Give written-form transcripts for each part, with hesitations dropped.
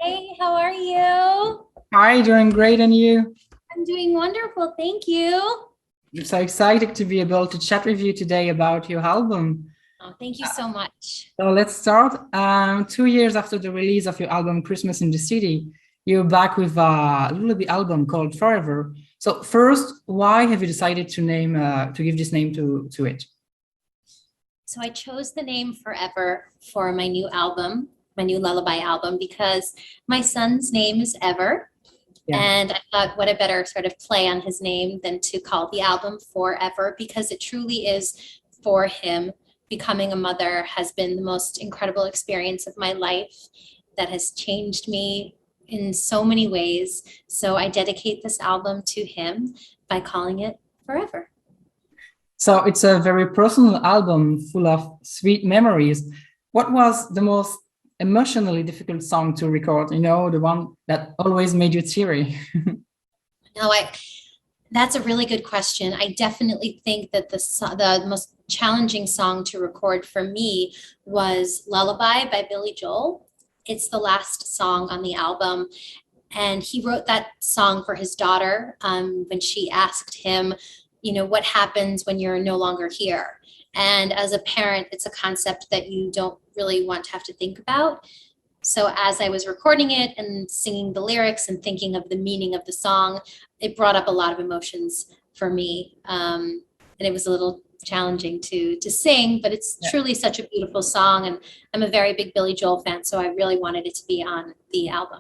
Hey, how are you? Hi, doing great, and you? I'm doing wonderful, thank you. I'm so excited to be able to chat with you today about your album. Oh, thank you so much. So let's start. 2 years after the release of your album Christmas in the City, you're back with a lullaby album called Forever. So first, why have you decided to give this name to it? So I chose the name Forever for my new album, my new lullaby album, because my son's name is Ever. Yeah. And I thought, what a better sort of play on his name than to call the album Forever, because it truly is for him. Becoming a mother has been the most incredible experience of my life that has changed me in so many ways. So I dedicate this album to him by calling it Forever. So it's a very personal album full of sweet memories. What was the most emotionally difficult song to record? The one that always made you teary. No, that's a really good question. I definitely think that the most challenging song to record for me was Lullaby by Billy Joel. It's the last song on the album. And he wrote that song for his daughter when she asked him, what happens when you're no longer here? And as a parent, it's a concept that you don't really want to have to think about. So as I was recording it and singing the lyrics and thinking of the meaning of the song, it brought up a lot of emotions for me. And it was a little challenging to sing, but it's Yeah. truly such a beautiful song. And I'm a very big Billy Joel fan, so I really wanted it to be on the album.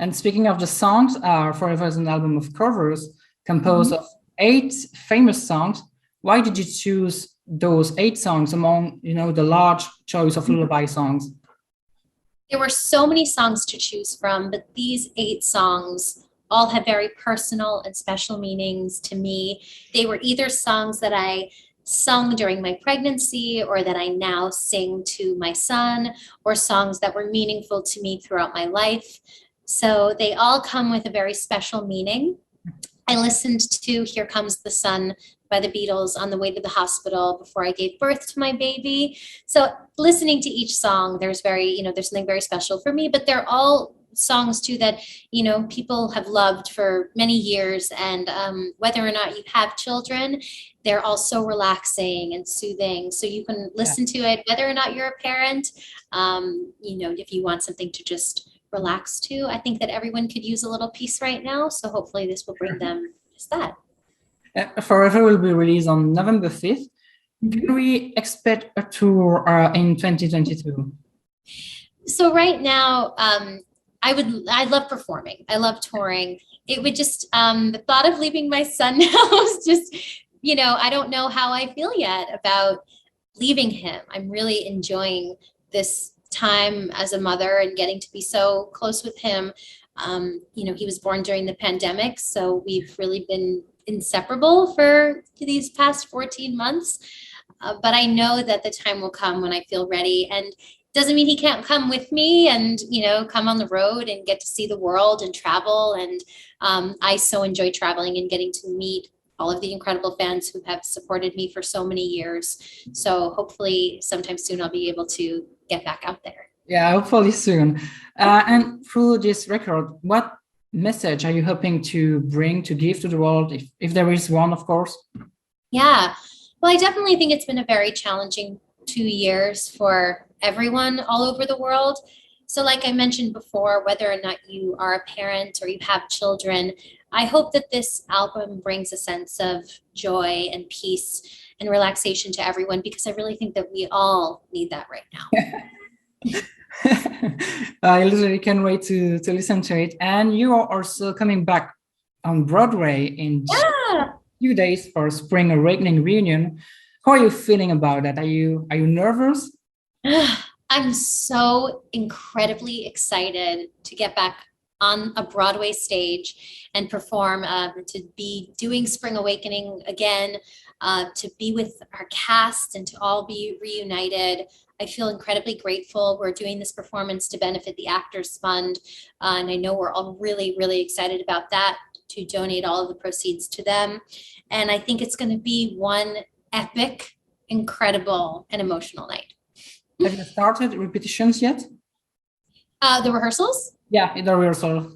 And speaking of the songs, Forever is an album of covers composed Mhm. of 8 famous songs. Why did you choose those 8 songs among, the large choice of lullaby songs? There were so many songs to choose from, but these 8 songs all have very personal and special meanings to me. They were either songs that I sung during my pregnancy or that I now sing to my son, or songs that were meaningful to me throughout my life. So they all come with a very special meaning. I listened to Here Comes the Sun by the Beatles on the way to the hospital before I gave birth to my baby. So listening to each song, there's something very special for me, but they're all songs too that, people have loved for many years. And whether or not you have children, they're also relaxing and soothing. So you can Yeah. listen to it, whether or not you're a parent, if you want something to just relax to. I think that everyone could use a little peace right now. So hopefully this will bring them just that. Forever will be released on November 5th. Can Mhm. we expect a tour in 2022? So right now, I love performing. I love touring. It would just, the thought of leaving my son now is just, I don't know how I feel yet about leaving him. I'm really enjoying this time as a mother and getting to be so close with him. He was born during the pandemic, so we've really been inseparable for these past 14 months. But I know that the time will come when I feel ready. And doesn't mean he can't come with me and, come on the road and get to see the world and travel. And I so enjoy traveling and getting to meet all of the incredible fans who have supported me for so many years. So hopefully sometime soon I'll be able to get back out there. Yeah, hopefully soon. And through this record, what message are you hoping to bring to give to the world, if there is one, of course? Yeah. Well, I definitely think it's been a very challenging 2 years for everyone all over the world. So, like I mentioned before, whether or not you are a parent or you have children, I hope that this album brings a sense of joy and peace and relaxation to everyone, because I really think that we all need that right now. I literally can't wait to listen to it. And you are also coming back on Broadway in just Yeah. a few days for Spring Awakening reunion. How are you feeling about that? Are you nervous? I'm so incredibly excited to get back on a Broadway stage and perform, to be doing Spring Awakening again, to be with our cast and to all be reunited. I feel incredibly grateful. We're doing this performance to benefit the Actors Fund, and I know we're all really, really excited about that, to donate all of the proceeds to them. And I think it's going to be one epic, incredible, and emotional night. Have you started repetitions yet? The rehearsals? Yeah, the rehearsal.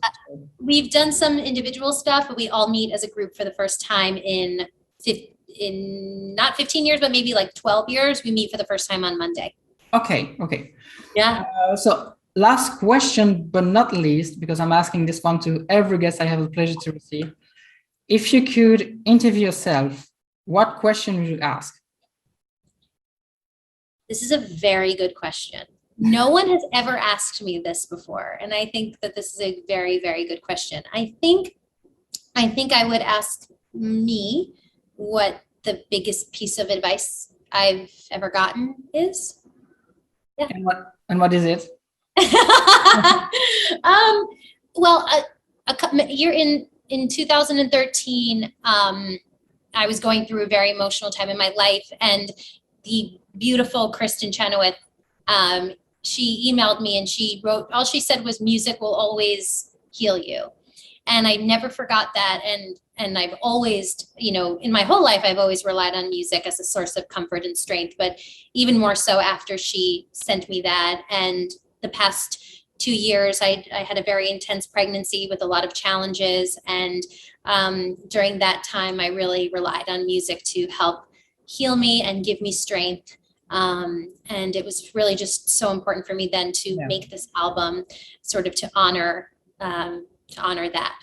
We've done some individual stuff, but we all meet as a group for the first time in not 15 years, but maybe like 12 years. We meet for the first time on Monday. Okay, okay. Yeah. So last question, but not least, because I'm asking this one to every guest I have the pleasure to receive. If you could interview yourself, what question would you ask? This is a very good question. No one has ever asked me this before, and I think that this is a very, very good question. I think I would ask me what the biggest piece of advice I've ever gotten is. Yeah. And what is it? Well, you're in 2013. I was going through a very emotional time in my life, and the beautiful Kristen Chenoweth, she emailed me and she wrote, all she said was, music will always heal you. And I never forgot that. And I've always, in my whole life, I've always relied on music as a source of comfort and strength, but even more so after she sent me that. And the past 2 years, I had a very intense pregnancy with a lot of challenges. And during that time, I really relied on music to help heal me and give me strength. And it was really just so important for me then to make this album sort of to honor that.